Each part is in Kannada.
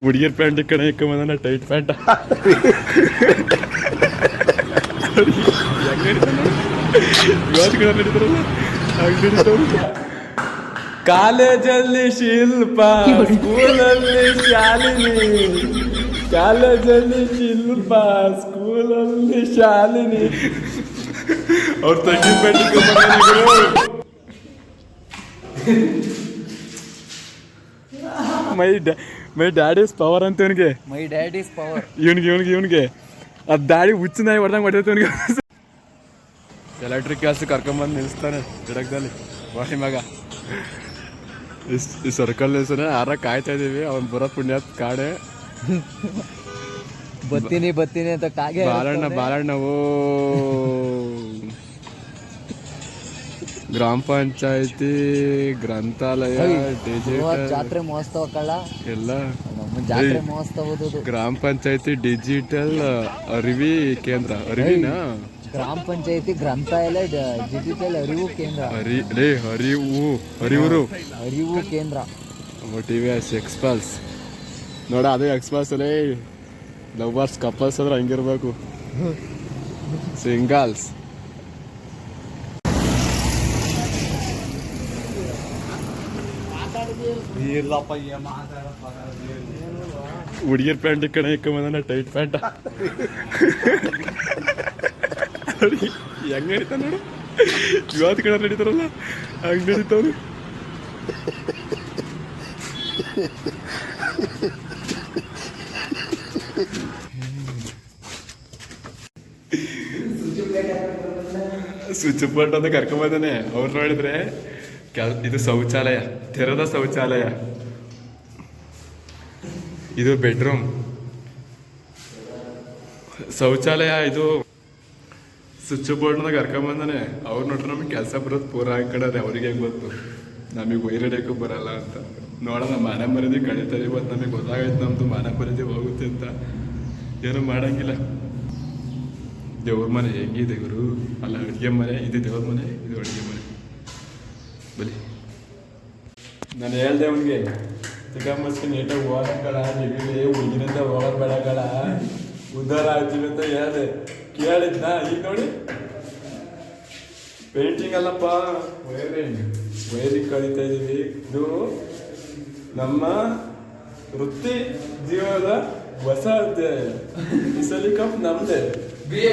ಹುಡುಗಿರ್ ಪ್ಯಾಂಟ್ ಕಡೆ ಇಕ್ಕಂಬಂದ ಟೈಟ್ ಪ್ಯಾಂಟ್ ಇವತ್ತು ಕಡೆ ನಡೀತಾರಲ್ಲ ಹಂಗೆ ನಡೀತಾವ. ಕಾಲೇಜಲ್ಲಿ ಶಿಲ್ಪ, ಸ್ಕೂಲಲ್ಲಿ ಶಾಲಿನಿ. ಕಾಲೇಜಲ್ಲಿ ಶಿಲ್ಪ, ಸ್ಕೂಲಲ್ಲಿ ಶಾಲಿನಿ. ಅವ್ರ ತಂಗಿ pant my dad is power ಅಂತ ಇವನಿಗೆ. ಮೈ ಡ್ಯಾಡ್ ಇಸ್ ಪವರ್ ಇವನಿಗೆ ಅದು ದಾಡಿ ಹುಚ್ಚು ನಾಯಿ ಹೊಡೆದಂಗೆ ಹೊಡೆದೈತೆ ಇವನಿಗೆ. ಎಲೆಕ್ಟ್ರಿಕ್ ಕೆಲಸ ಕರ್ಕೊಂಬಂದು ನಿಲ್ಲಿಸ್ತಾನೆ ಗಿಡಕದಲ್ಲಿ ಬಾಡಿ ಮಗ. ಈ ಸರ್ಕಲ್ ನಿಲ್ಸನೆ ಯಾರ ಕಾಯ್ತಾ ಇದೀವಿ, ಅವ್ನು ಬರೋ ಪುಣ್ಯಾತ್ ಕಾಡೆ. ಬತ್ತೀನಿ ಅಂತ ಕಾಗೆ ಬಾಲಣ್ಣ ಓ ಗ್ರಾಮ ಪಂಚಾಯತಿ, ಗ್ರಂಥಾಲಯ, ಜಾತ್ರೆ ಮಹೋತ್ಸವ ಕಳ್ಳ ಎಲ್ಲ ಜಾತ್ರೆ ಮಹೋತ್ಸವ. ಗ್ರಾಮ ಪಂಚಾಯತಿ ಡಿಜಿಟಲ್ ಅರಿವಿ ಕೇಂದ್ರ, ಅರಿವಿನ ಗ್ರಾಮ ಪಂಚಾಯತಿ ಗ್ರಂಥಾಲಯ ಡಿಜಿಟಲ್ ಅರಿವು ಕೇಂದ್ರ, ಅರಿವು ಕೇಂದ್ರ. ಟಿವಿಎಸ್ ಎಕ್ಸ್ಪಲ್ಸ್ ನೋಡ, ಅದು ಎಕ್ಸ್ಪಲ್ಸ್ ಅಲ್ಲೇ ಲವರ್ಸ್ ಕಪಲ್ಸ್ ಅಂದ್ರೆ ಹಂಗಿರ್ಬೇಕು. ಸಿಂಗಲ್ಸ್ ಹುಡುಗಿರ್ ಪ್ಯಾಂಟ್ ಕಡೆ ಇಕ್ಕಂಬಂದ ಟೈಟ್ ಪ್ಯಾಂಟ್ ಹೆಂಗ ನಡೀತಾವ ನೋಡು. ಇವತ್ತು ಕಡೆ ನಡೀತಾರಲ್ಲ ಹಂಗೆ ನಡೀತಾವ್ರು. ಸ್ವಿಚ್ ಬೋರ್ಡ್ ಅಂತ ಕರ್ಕೊಂಬಂದಾನೆ. ಅವ್ರು ನೋಡಿದ್ರೆ ಇದು ಶೌಚಾಲಯ, ತೆರೆದ ಶೌಚಾಲಯ. ಇದು ಬೆಡ್ರೂಮ್ ಶೌಚಾಲಯ. ಇದು ಸ್ವಿಚ್ ಬೋರ್ಡ್ನ ಕರ್ಕೊಂಬಂದಾನೆ. ಅವ್ರು ನೋಡ್ರೆ ನಮಗೆ ಕೆಲಸ ಬರೋದು ಪೂರ ಹಾಕೊಂಡ್ರೆ ಅವ್ರಿಗೆ ಹೆಂಗೆ ಗೊತ್ತು, ನಮಗೆ ವೈರಡಕ್ಕೂ ಬರಲ್ಲ ಅಂತ. ನೋಡೋಣ, ಮಾನ ಮರ್ಯಾದೆ ಕಳೀತಾರೆ. ಇವತ್ತು ನಮಗೆ ಗೊತ್ತಾಗೈತೆ ನಮ್ಮದು ಮಾನ ಮರ್ಯಾದೆ ಹೋಗುತ್ತೆ ಅಂತ. ಏನೂ ಮಾಡೋಂಗಿಲ್ಲ. ದೇವ್ರ ಮನೆ ಹೆಂಗಿದೆ ಗುರು, ಅಲ್ಲ ಅಡುಗೆ ಮನೆ. ಇದು ದೇವ್ರ ಮನೆ, ಇದು ಅಡುಗೆ ಮನೆ. ಬಲಿ ನಾನು ಹೇಳ್ದೆ ಅವನಿಗೆ, ಚಿಕ್ಕಮ್ಮಸ್ಗೆ ನೀಟಾಗಿ ಹೋಗಕ್ಕಳ, ನಿಮಗೆ ಹುಡುಗಿನಿಂದ ಹೋಗೋದು ಬೇಡಗಳ, ಉದ್ಧಾರ ಆಗ್ತೀವಿ ಅಂತ ಹೇಳ್ದೆ. ಕೇಳಿದ್ನ? ಈಗ ನೋಡಿ ಪೇಂಟಿಂಗ್ ಅಲ್ಲಪ್ಪ, ವೈರಿಂಗ್ ಕಳೀತಾ ಇದೀವಿ. ಇದು ನಮ್ಮ ವೃತ್ತಿ ಜೀವನದ ಹೊಸ ಅಧ್ಯಾಯ. ಇಸಲಿ ಕಪ್ ನಮ್ದೆ BA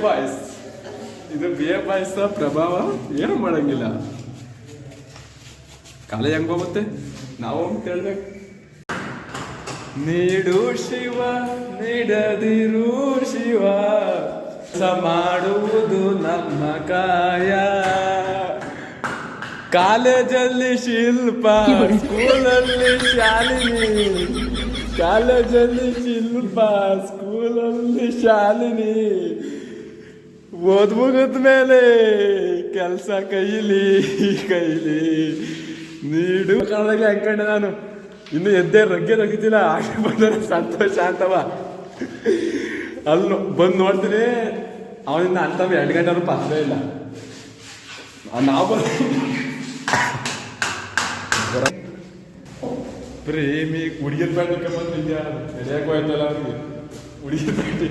ಬಾಯ್ಸ್. ಇದು BA ಬಾಯ್ಸ್ ಪ್ರಭಾವ ಏನು ಮಾಡಂಗಿಲ್ಲ. ಕಾಲೇಜ್ ಹೆಂಗ್ ಹೋಗುತ್ತೆ ನಾವು ಅಂತ ಹೇಳ್ಬೇಕು. ನೀಡು ಶಿವ ನೀಡದಿರು ಶಿವ, ಮಾಡುವುದು ನಮ್ಮ ಕಾಯ. ಕಾಲೇಜಲ್ಲಿ ಶಿಲ್ಪ, ಸ್ಕೂಲಲ್ಲಿ ಶಾಲಿನಿ. ಕಾಲೇಜಲ್ಲಿ ಶಿಲ್ಪ, ಸ್ಕೂಲಲ್ಲಿ ಶಾಲಿನಿ. ಓದ್ ಮುಗಿದ್ಮೇಲೆ ಕೆಲಸ ಕೈಲಿ ನೀಡು. ಕನ್ನಡದಲ್ಲಿ ಹಾಕೊಂಡೆ ನಾನು. ಇನ್ನು ಎದ್ದೆ ರಗ್ಗೆ ರಗಿತಿಲ್ಲ. ಆಗ ಬಂದರೆ ಸಂತೋಷ ಅಂತವ. ಅಲ್ಲಿ ಬಂದು ನೋಡ್ತೀನಿ, ಅವನಿಂದ ಅಂತವ 2 ಗಂಟೆ ಪಕ್ಕವೇ ಇಲ್ಲ. ನಾವು ಪ್ರೇಮಿ ಹುಡುಗಿರ್ ಪ್ಯಾಂಟ್ ಬಂದಿದ್ಯಾ ಸರಿಯಾಗಿ ಹೋಯ್ತಲ್ಲ ಅವ್ರಿಗೆ. ಹುಡುಗಿರ್ ಪ್ಯಾಂಟ್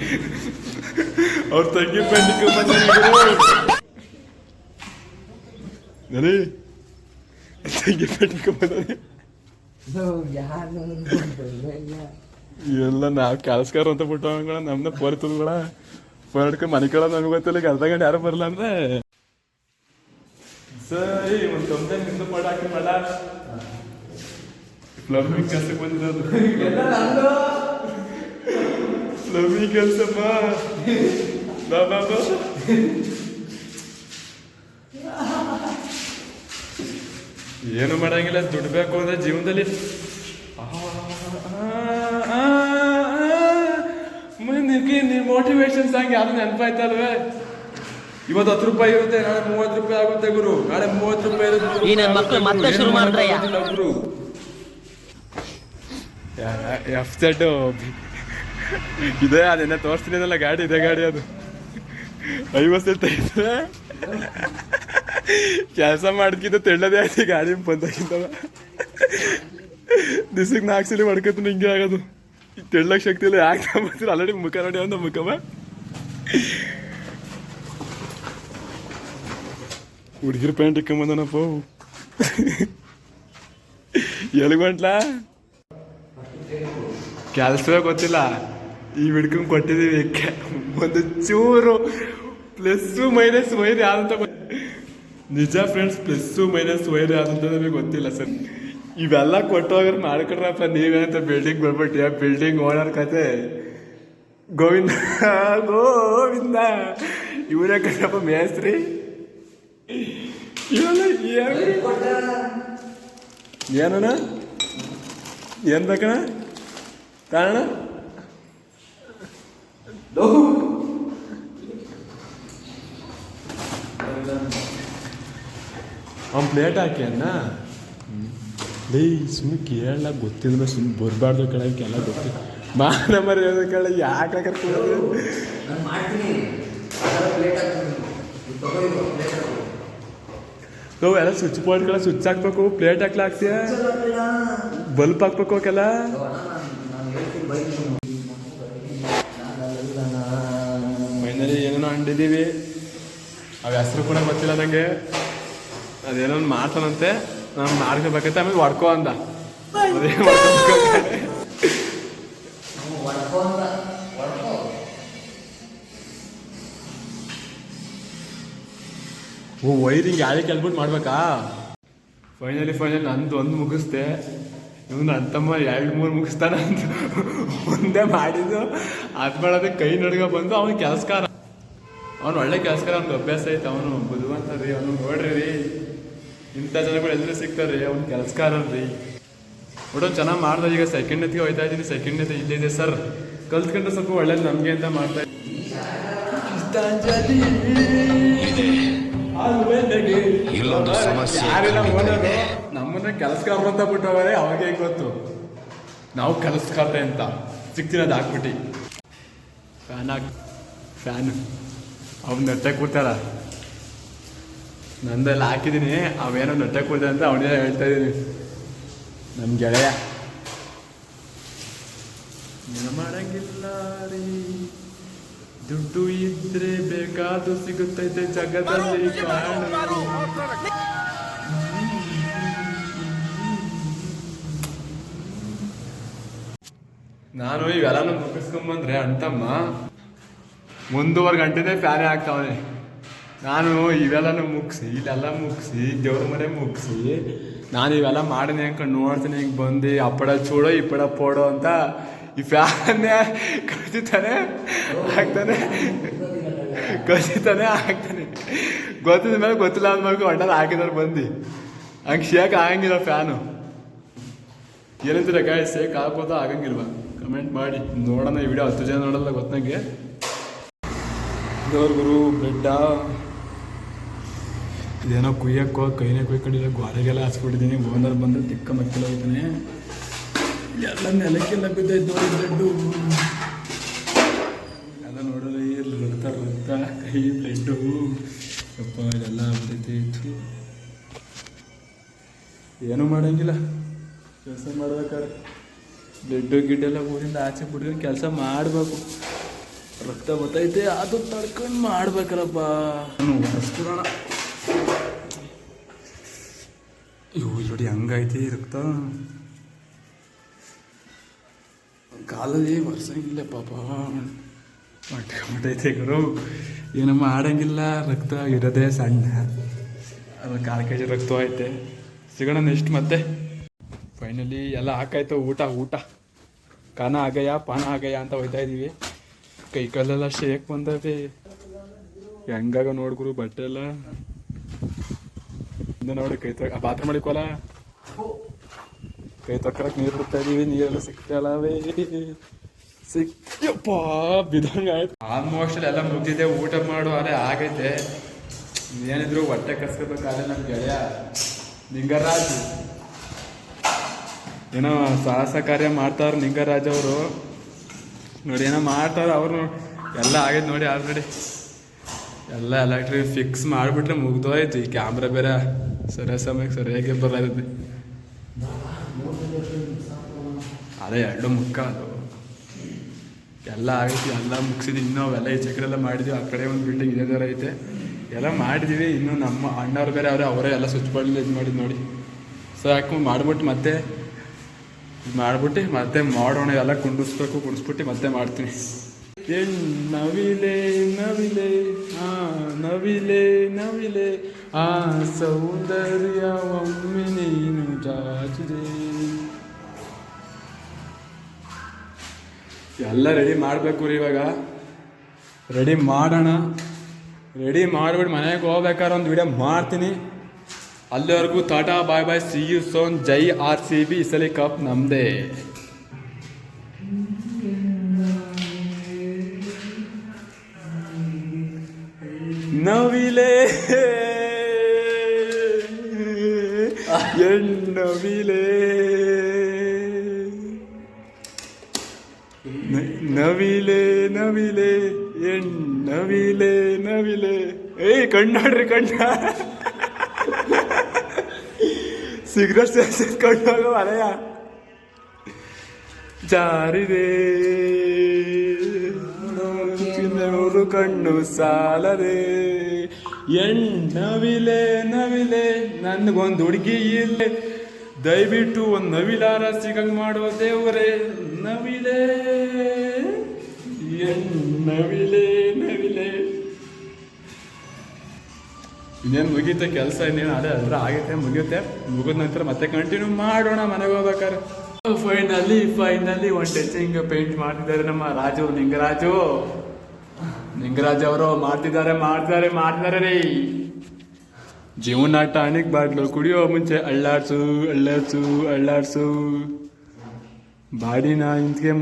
ಅವ್ರ ತಂಗಿ ಪ್ಯಾಂಟ್ ಬಂದಿ ತಂಗಿ ಪ್ಯಾಂಟ್ ಬಂದಾನೆ. ಎಲ್ಲ ನಾವು ಕೆಲಸಗಾರ ಅಂತ ಬಿಟ್ಟು ನಮ್ನ ಫೋನ್ ತುದ್ಗಳ ಫೋನ್ ಹಿಡ್ಕೊಂಡು ಮನೆ ಕೇಳೋದು ನಮ್ಗೆ ಗೊತ್ತಿಲ್ಲ. ಈಗ ಅರ್ಧ ಗಂಟೆ ಯಾರು ಬರಲ್ಲ ಅಂದ್ರೆ ಸರಿ ಒಂದು ತೊಂದರೆ ನಿಂದು ಮಾಡ ಹಾಕಿ ಮಾಡ ಪ್ಲಂಬಿಂಗ್ ಕೆಲಸಕ್ಕೆ ಬಂದಿರೋದು. ಪ್ಲಂಬಿಂಗ್ ಕೆಲಸಮ್ಮ ಬಾ ಏನು ಮಾಡಂಗಿಲ್ಲ. ದುಡ್ಬೇಕು ಅಂದ್ರೆ ಜೀವನದಲ್ಲಿ ಮೋಟಿವೇಶನ್ ಸಾಂಗ್ ಯಾರು ನೆನಪಾಯ್ತಲ್ವೇ? ಇವತ್ತು 10 ರೂಪಾಯಿ ಇರುತ್ತೆ, ನಾಳೆ 30 ರೂಪಾಯಿ ಆಗುತ್ತೆ ಗುರು. ನಾಳೆ 30 ರೂಪಾಯಿ ಇರುತ್ತೆ ಗುರು. ಎಫ್ ಇದೇ ಅದೇನ ತೋರಿಸ್ತೀನಲ್ಲ ಗಾಡಿ, ಇದೇ ಗಾಡಿ. ಅದು 50 ಕೆಲಸ ಮಾಡ್ಕಿದ್ದು ತೆಳ್ಳದೇ ಆಯ್ತು ಗಾಡಿ ಬಂದಾಗಿಂತವ. ದಿವ್ಸಕ್ಕೆ 4 ಸಲ ಹೊಡ್ಕೊತೀನಿ ಹಿಂಗೆ ಆಗೋದು. ಈಗ ತೆಳ್ಳಕ್ಕೆ ಶಕ್ತಿ ಇಲ್ಲ, ಯಾಕೆ ಬರ್ತೀರ ಆಲ್ರೆಡಿ ಮುಖ ನೋಡಿ ಒಂದು ಮುಖವ ಹುಡುಗಿರು ಪ್ಯಾಂಟ್ ಇಕ್ಕೊಂಬಂದನಪ್ಪ. ಎಲ್ಲಿ ಗಂಟ್ಲ ಕೆಲಸವೇ ಗೊತ್ತಿಲ್ಲ, ಈ ಹಿಡ್ಕೊಂಡು ಕೊಟ್ಟಿದ್ದೀವಿ. ಒಂದು ಚೂರು ಪ್ಲಸ್ಸು ಮೈನಸ್ ವೈರ್ ಯಾವ್ದಂತ ನಿಜ ಫ್ರೆಂಡ್ಸ್, ಪ್ಲಸ್ಸು ಮೈನಸ್ ವೈರ್ ಯಾವ್ದಂತ ನಮಗೆ ಗೊತ್ತಿಲ್ಲ ಸರ್. ಇವೆಲ್ಲ ಕೊಟ್ಟೋಗ್ರೆ ಮಾಡ್ಕೊಡ್ರಪ್ಪ ನೀವೇನಂತ ಬಿಲ್ಡಿಂಗ್ ಬರ್ಬಿಟ್ಟು ಬಿಲ್ಡಿಂಗ್ ಓನರ್ ಕತೆ ಗೋವಿಂದ ಗೋವಿಂದ ಇವರೇ ಕಣಪ್ಪ ಮೇಸ್ತ್ರಿ. ಇವೆಲ್ಲ ಏನಣ್ಣ ಏನ್ ಬೇಕಣ್ಣ ಕಾರಣ ಅವ್ನು ಪ್ಲೇಟ್ ಹಾಕಿ ಅನ್ನ ಲೇ ಸುಮ್ಮನೆ ಕೇಳಲ್ಲ ಗೊತ್ತಿಲ್ಲ, ಸುಮ್ಮನೆ ಬರಬಾರ್ದು ಕೆಳಗೆಲ್ಲ ಗೊತ್ತಿಲ್ಲ. ಮಾನ ಮರಿ ಕೇಳ ಯಾಕೆ ಕರ್ಕೊಂಡು ನಾವು ಎಲ್ಲ ಸ್ವಿಚ್ ಬೋರ್ಡ್ಗೆಲ್ಲ ಸ್ವಿಚ್ ಹಾಕ್ಬೇಕು, ಪ್ಲೇಟ್ ಹಾಕ್ತೀಯ, ಬಲ್ಪ್ ಹಾಕ್ಬೇಕು ಅವಕ್ಕೆಲ್ಲ. ಮೈನಲ್ಲಿ ಏನೇನೋ ಅಂಡಿದ್ದೀವಿ, ಅವ ಹೆಸರು ಕೂಡ ಗೊತ್ತಿಲ್ಲ ನನಗೆ. ಅದೇನೋ ಮಾಡ್ತಾನಂತೆ, ನಾನು ಮಾಡ್ಕೋಬೇಕಂತ ಆಮೇಲೆ ಹೊಡ್ಕೊ ಅಂದ. ಅದೇ ಓ ವೈರಿಂಗ್ ಯಾರೇ ಕೆಲ್ಬಿಟ್ಟು ಮಾಡ್ಬೇಕಾ. ಫೈನಲಿ ನಂದು ಒಂದು ಮುಗಿಸ್ದೆ, ಇವನು ಅಂತಮ್ಮ 2-3 ಮುಗಿಸ್ತಾನ ಅಂತ ಒಂದೇ ಮಾಡಿದ್ದು. ಅದು ಮಾಡೋದಕ್ಕೆ ಕೈ ನಡ್ಗ ಬಂದು ಅವನು ಕೆಲಸಕಾರ, ಅವ್ನು ಒಳ್ಳೆ ಕೆಲಸಕಾರ, ಅವ್ನಿಗೆ ಅಭ್ಯಾಸ ಐತೆ. ಅವನು ಬುದ್ಧಿವಂತ ರೀ, ಅವನು ನೋಡ್ರಿ ರೀ, ಇಂಥ ಜನಗಳು ಎಲ್ಲರೂ ಸಿಗ್ತಾರೆ, ಅವ್ನು ಕೆಲಸಕಾರ ರೀ. ಒಟ್ಟು ಚೆನ್ನಾಗಿ ಮಾಡ್ದೆ. ಈಗ ಸೆಕೆಂಡ್ ಎತ್ತಿಗೆ ಹೋಯ್ತಾ ಇದ್ದೀನಿ, ಸೆಕೆಂಡ್ ಎತ್ತಿ ಇಲ್ಲಿದೆ ಸರ್, ಕಲ್ತ್ಕೊಂಡ್ರೆ ಸ್ವಲ್ಪ ಒಳ್ಳೇದು ನಮಗೆ ಅಂತ ಮಾಡ್ತಾ ಇದ್ದೀನಿ. ನಮ್ಮನ್ನ ಕೆಲಸಗಾರರು ಅಂತ ಬಿಟ್ಟವರೇ, ಅವಾಗೇ ಗೊತ್ತು ನಾವು ಕೆಲಸಗಾರ್ರೆ ಅಂತ. ಸಿಕ್ತೀನಿ ಅದು ಹಾಕ್ಬಿಟ್ಟು ಫ್ಯಾನ್ ಅವ್ನು ನೆಟ್ಟಕ್ಕೆ ಕೂತಾರ, ನಂದೆಲ್ಲ ಹಾಕಿದ್ದೀನಿ, ಅವೇನೋ ನೆಟ್ಟಕ್ಕೆ ಕೂತ ಅಂತ ಅವನೇ ಹೇಳ್ತಾ ಇದ್ದೀನಿ. ನಮ್ಮ ಗೆಳೆಯ ಏನು ಮಾಡಂಗಿಲ್ಲ ರೀ, ದುಡ್ಡು ಇದ್ರೆ ಬೇಕಾದ್ರೂ ಸಿಗುತ್ತೈತೆ ಜಗದಲ್ಲಿ ಕಾರಣ. ನಾನು ಇವೆಲ್ಲ ಮುಗಿಸ್ಕೊಂಬಂದ್ರೆ ಅಂತಮ್ಮ 1.5 ಗಂಟೆನೇ ಫ್ಯಾನೇ ಆಗ್ತಾವನೆ. ನಾನು ಇವೆಲ್ಲ ಮುಗಿಸಿ, ಇಲ್ಲೆಲ್ಲ ಮುಗಿಸಿ, ದೇವ್ರ ಮನೆ ಮುಗಿಸಿ, ನಾನು ಇವೆಲ್ಲ ಮಾಡಿದೆ ಅಂದ್ಕೊಂಡು ನೋಡ್ತೀನಿ. ಹಿಂಗೆ ಬಂದು ಅಪ್ಪಡ ಚೂಡೋ ಇಪ್ಪಡ ಪೋಡೋ ಅಂತ ಈ ಫ್ಯಾನ್ನೇ ಕಸಿತಾನೆ ಆಗ್ತಾನೆ ಗೊತ್ತಿದ ಮೇಲೆ ಗೊತ್ತಿಲ್ಲ ಅಂದ್ಬೇಕು ಹೊಟ್ಟಲ್ಲಿ ಹಾಕಿದವ್ರು ಬಂದು ಹಂಗೆ ಶೇಕ್ ಆಗಂಗಿಲ್ಲ ಫ್ಯಾನು. ಏನಂತೀರ ಗಾಯ, ಶೇಕ್ ಹಾಕೋದು ಆಗಂಗಿಲ್ವ? ಕಮೆಂಟ್ ಮಾಡಿ ನೋಡೋಣ. ಈ ವಿಡಿಯೋ 10 ಜನ ನೋಡಲ್ಲ ಗೊತ್ತಂಗೆ. ಗುರು ಬ್ರೆಡ್ಡ ಇದೇನೋ ಕುಯ್ಯಕ್ಕೋ ಕೈನೇ ಕುಯ್ಕೊಂಡಿಲ್ಲ, ಗೋಡೆಗೆಲ್ಲ ಹಾಸ್ಬಿಟ್ಟಿದ್ದೀನಿ. ಓನರ್ ಬಂದು ತಿಕ್ಕ ಮಕ್ಕೆಲ್ಲ ಹೋಗ್ತಾನೆ, ಎಲ್ಲ ನೆಲಕ್ಕೆಲ್ಲ ಬಿದ್ದೈತೆ ನೋಡಿ ಬ್ಲೆಡ್ಡು ಎಲ್ಲ ನೋಡೋದು. ರಕ್ತ ಕೈ ಬ್ಲೆಡ್ಡು ಅಪ್ಪ ಇದೆಲ್ಲ ಬಿದ್ದೈತೆ. ಏನೂ ಮಾಡೋಂಗಿಲ್ಲ, ಕೆಲಸ ಮಾಡ್ಬೇಕಾದ್ರೆ ಬ್ಲೆಡ್ಡು ಗಿಡ್ಡೆಲ್ಲ ಊರಿಂದ ಆಚೆ ಬಿಟ್ಕೊಂಡು ಕೆಲಸ ಮಾಡಬೇಕು. ರಕ್ತ ಬರ್ತೈತೆ, ಅದು ತಡ್ಕೊಂಡು ಮಾಡ್ಬೇಕಲ್ಲಪ್ಪ. ಹೊರಸ್ಬಿಡೋಣ. ಇವು ನೋಡಿ ಹಂಗೈತಿ ರಕ್ತ, ಕಾಲಲ್ಲಿ ಬರ್ಸಂಗಿಲ್ಲ ಪಾಪ, ಹೊಟ್ಟೈತೆ ಗುರು. ಏನು ಮಾಡಂಗಿಲ್ಲ, ರಕ್ತ ಇರೋದೇ ಸಣ್ಣ, ಅದು 4 kg ರಕ್ತ ಐತೆ. ಸಿಗೋಣ ನೆಕ್ಸ್ಟ್ ಮತ್ತೆ. ಫೈನಲಿ ಎಲ್ಲ ಹಾಕಾಯ್ತು. ಊಟ ಕಾನ ಆಗಯ್ಯ ಪಾನ ಆಗಯ್ಯ ಅಂತ ಹೋಯ್ತಾ ಇದ್ದೀವಿ. ಕೈ ಕಾಲೆಲ್ಲ ಶೇಕ್ ಬಂದವೆ, ಹೆಂಗಾಗ ನೋಡ್ಗುರು ಬಟ್ಟೆ ಎಲ್ಲ ನೋಡಿ. ಕೈ ಬಾತ್ರೂಮ್ ಮಾಡಿಕೋಲ್ಲ, ಕೈ ತೊಕ್ಕರಕ್ಕೆ ನೀರು ಬಿಡ್ತಾ ಇದೀವಿ. ನೀರೆಲ್ಲ ಸಿಗ್ತಲ್ಲವೇ, ಸಿಕ್ತಪ್ಪ ಬಿದಂಗ ಆಯ್ತು. ಆಲ್ಮೋಸ್ಟ್ ಎಲ್ಲ ಮುಗಿದಿದೆ, ಊಟ ಮಾಡು ಅದೇ ಆಗೈತೆ. ಏನಿದ್ರು ಹೊಟ್ಟೆ ಕಸ್ಕೋಬೇಕಾದ್ರೆ ನಮ್ಮ ಗೆಳೆಯ ನಿಂಗರಾಜ್ ಏನೋ ಸಾಹಸ ಕಾರ್ಯ ಮಾಡ್ತಾವ್ರು. ನಿಂಗರಾಜ್ ಅವರು ನೋಡಿ ಏನೋ ಮಾಡ್ತಾವ್ರು. ಅವರು ಎಲ್ಲ ಆಗೈತೆ ನೋಡಿ ಆಲ್ರೆಡಿ. ಎಲ್ಲ ಎಲೆಕ್ಟ್ರಿಕ್ ಫಿಕ್ಸ್ ಮಾಡಿಬಿಟ್ರೆ ಮುಗ್ದೋಯ್ತು. ಈ ಕ್ಯಾಮ್ರಾ ಬೇರೆ ಸರಿಯಾಗಿ ಸಮಯಕ್ಕೆ ಸರಿಯಾಗಿ ಬರಲಾಗೈತೆ. ಅದೇ 2 ಅದು ಎಲ್ಲ ಆಗೈತಿ, ಎಲ್ಲ ಮುಗಿಸಿದ್ವಿ. ಇನ್ನೂ ಅವೆಲ್ಲ ಈಚೆ ಕಡೆ ಎಲ್ಲ ಮಾಡಿದ್ವಿ. ಆ ಕಡೆ ಒಂದು ಬಿಲ್ಡಿಂಗ್ ಇದೇ ಥರ ಐತೆ, ಎಲ್ಲ ಮಾಡಿದ್ದೀವಿ. ಇನ್ನು ನಮ್ಮ ಅಣ್ಣವ್ರು ಬೇರೆ ಅವರೇ ಎಲ್ಲ ಸ್ವಿಚ್ ಬೋರ್ಡ್ ಇದು ಮಾಡಿದ್ದು ನೋಡಿ. ಸೊ ಯಾಕೆ ಮಾಡ್ಬಿಟ್ಟು ಮತ್ತೆ ಮಾಡೋಣ, ಎಲ್ಲ ಕುಣಿಸ್ಬಿಟ್ಟು ಮತ್ತೆ ಮಾಡ್ತೀನಿ. ನವಿಲೆ ನವಿಲೆ ನವಿಲೆ ನವಿಲೆ ಆ ಸೌಂದರ್ಯ ಒಮ್ಮೆ ನೀನು ಜಾಚಿದೆ. ಎಲ್ಲ ರೆಡಿ ಮಾಡಬೇಕು ರೀ. ಇವಾಗ ರೆಡಿ ಮಾಡೋಣ. ರೆಡಿ ಮಾಡಿಬಿಟ್ಟು ಮನೆಗೆ ಹೋಗ್ಬೇಕಾದ್ರೆ ಒಂದು ವಿಡಿಯೋ ಮಾಡ್ತೀನಿ. ಅಲ್ಲಿವರೆಗೂ tata bye bye, see you soon. ಜೈ RCB, ಈ ಸಲ ಕಪ್ ನಮ್ಮದೇ. ನವಿಲೆ ಹೆಣ್ಣವಿಲೆ ನವಿಲೆ ನವಿಲೆ ಹೆಣ್ಣವಿಲೆ ನವಿಲೆ. ಏಯ್ ಕಣ್ಣಾಡ್ರಿ, ಸಿಗರೇಟ್ ಸೇರಿಸಿದ ಕಣ್ಣಾಗ ಅಲೆಯ ಜಾರಿದೆ ಕಣ್ಣು ಸಾಲದೆ. ನವಿಲೆ ನವಿಲೆ ನನಗೊಂದು ಹುಡುಗಿ ಇಲ್ಲೇ, ದಯವಿಟ್ಟು ಒಂದು ನವಿಲಾರ ಸಿಗಂಗ್ ಮಾಡೋ ದೇವರೇ. ನವಿಲೆ ನವಿಲೆ ನವಿಲೆ. ಇನ್ನೇನು ಮುಗೀತೆ ಕೆಲಸ, ಇನ್ನೇನು ಅದೇ ಆಗೈತೆ, ಮುಗಿದ ನಂತರ ಮತ್ತೆ ಕಂಟಿನ್ಯೂ ಮಾಡೋಣ ಮನೆಗೆ ಹೋಗ್ಬೇಕಾರೆ. ಫೈನಲಿ ಒಂದು ಟಚಿಂಗ್ ಪೇಂಟ್ ಮಾಡ್ತಿದ್ದಾರೆ ನಮ್ಮ ನಿಂಗರಾಜ್ ಅವರು ಮಾಡ್ತಿದ್ದಾರೆ ರೀ. ಜೀವನ ಟಾನಿಕ್ ಬಾಟ್ಲು ಕುಡಿಯೋ ಮುಂಚೆ ಅಳ್ಳಾಡ್ಸು ಬಾಡಿನ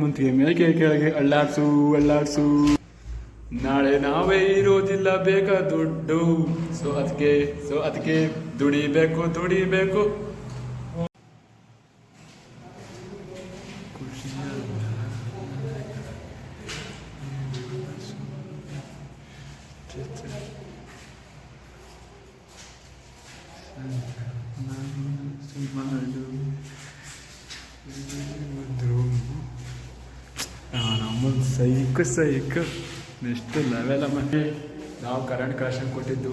ಮುಂತಿಗೆ ಮೇಕೆ ಕೆಳಗೆ ಅಳ್ಳಾಡ್ಸು. ನಾಳೆ ನಾವೇ ಇರೋದಿಲ್ಲ, ಬೇಕಾ ದುಡ್ಡು. ಸೊ ಅದಕ್ಕೆ ದುಡಿಬೇಕು. ನಮ್ಮೊಂದು ಸೈಕ್ ನೆಕ್ಸ್ಟ್ ಲೆವೆಲ್ ಮನೆ. ನಾವು ಕರೆಂಟ್ ಕನೆಕ್ಷನ್ ಕೊಟ್ಟಿದ್ದು,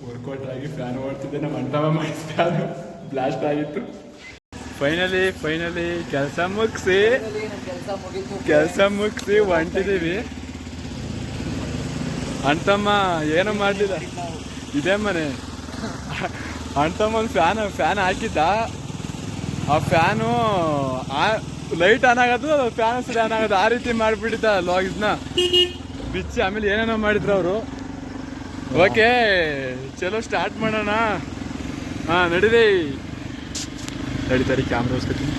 ವರ್ಕೌಟ್ ಆಗಿ ಫ್ಯಾನ್ ಓಡ್ತಿದ್ದೆ. ನಮ್ಮ ಅಣ್ಣ ಮಾಡಿ ಫ್ಯಾನ್ ಬ್ಲಾಸ್ಟ್ ಆಗಿತ್ತು. ಫೈನಲಿ ಕೆಲಸ ಮುಗಿಸಿ ಹೊಂಟಿದ್ದೀವಿ. ಅಣ್ತಮ್ಮ ಏನೋ ಮಾಡಲಿಲ್ಲ, ಇದೇ ಮನೆ. ಅಣ್ತಮ್ಮ ಒಂದು ಫ್ಯಾನ್ ಹಾಕಿದ್ದ. ಆ ಫ್ಯಾನು ಲೈಟ್ ಆನ್ ಆಗೋದು, ಫ್ಯಾನ್ ಆನ್ ಆಗೋದು, ಆ ರೀತಿ ಮಾಡಿಬಿಟ್ಟಿದ್ದ ಲಾಗಿದ್ನ ಬಿಚ್ಚಿ. ಆಮೇಲೆ ಏನೇನೋ ಮಾಡಿದ್ರು ಅವರು. ಓಕೆ ಚಲೋ ಸ್ಟಾರ್ಟ್ ಮಾಡೋಣ. ನಡೀರಿ ಕ್ಯಾಮ್ರಾ ಉಸ್ಕೊತೀನಿ.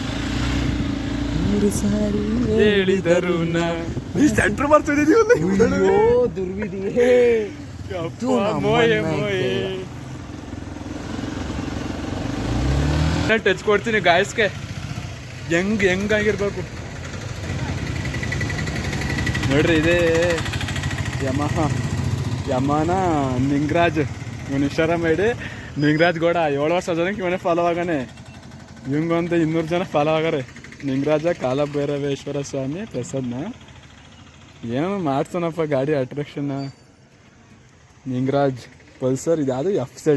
ಹೇಳಿದರು ಸೆಂಟ್ರ್ ಬರ್ತಿದ್ದೀವಿ. ಟಚ್ ಕೊಡ್ತೀನಿ ಗಾಯಸ್ಗೆ, ಹೆಂಗಾಗಿರ್ಬೇಕು ನೋಡ್ರಿ. ಇದೇ ಯಮಾನ ನಿಂಗರಾಜ್, ಇವನು ಇನ್ಸ್ಟಾಗ್ರಾಮ್ ಐಡಿ ನಿಂಗರಾಜ್ ಗೌಡ. 7 ವರ್ಷ ಜನಕ್ಕೆ ಇವನೇ ಫಾಲೋ ಆಗಾನೆ. ಇವಂಗೊಂದು 200 ಜನ ಫಾಲೋ ಆಗಾರೆ. ನಿಂಗರಾಜ ಕಾಲಭೈರವೇಶ್ವರ ಸ್ವಾಮಿ ಪ್ರಸಾದ್ನ ಏನೋ ಮಾಡ್ತಾನಪ್ಪ ಗಾಡಿ ಅಟ್ರಾಕ್ಷನ್ನ. ನಿಂಗರಾಜ್ ಪಲ್ಸರ್, ಇದ್ಯಾವುದು FZ.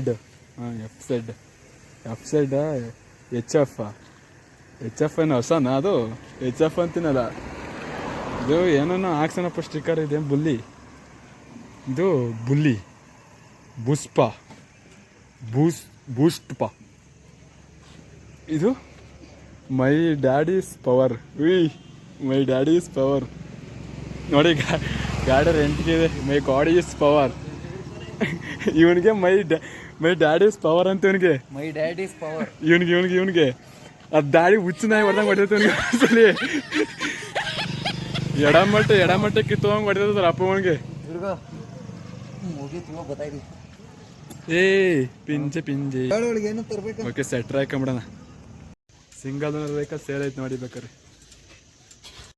HF ಏನು ಹೊಸನ? ಅದು HF ಅಂತೀನಲ್ಲ, ಇದು ಏನೋ ಹಾಕ್ಸನಪ್ಪ ಸ್ಟಿಕ್ಕರ್. ಇದೆ ಬುಲ್ಲಿ ಬೂಸ್ಟ್ಪ. ಇದು ಮೈ ಡ್ಯಾಡೀಸ್ ಪವರ್. ನೋಡಿ ಗಾಡಿ ರೆಂಟ್ಗಿದೆ. ಮೈ ಗಾಡ್ ಈಸ್ ಪವರ್. ಇವನಿಗೆ ಮೈ ಡ್ಯಾಡೀಸ್ ಪವರ್ ಅಂತ. ಇವನಿಗೆ ಅದು ದಾಡಿ ಹುಚ್ಚನಾಗಿ ಹೊಡೆದಂಗೆ ಹೊಡೆದೈತೆ. ಎಡಮಟ್ಟೆ ಕಿತ್ತೋಂಗೆ ಹೊಡೆದ ಅಪ್ಪ ಅವನಿಗೆ. ಪಿಂಜೆ ಓಕೆ ಸೆಟ್ರ್ ಹಾಕೊಂಬಿಡೋಣ. ಸಿಂಗಲ್ ಬೇಕಾ ಸೇಲ್ ಐತೆ ನೋಡಿ ಬೇಕಾರೆ.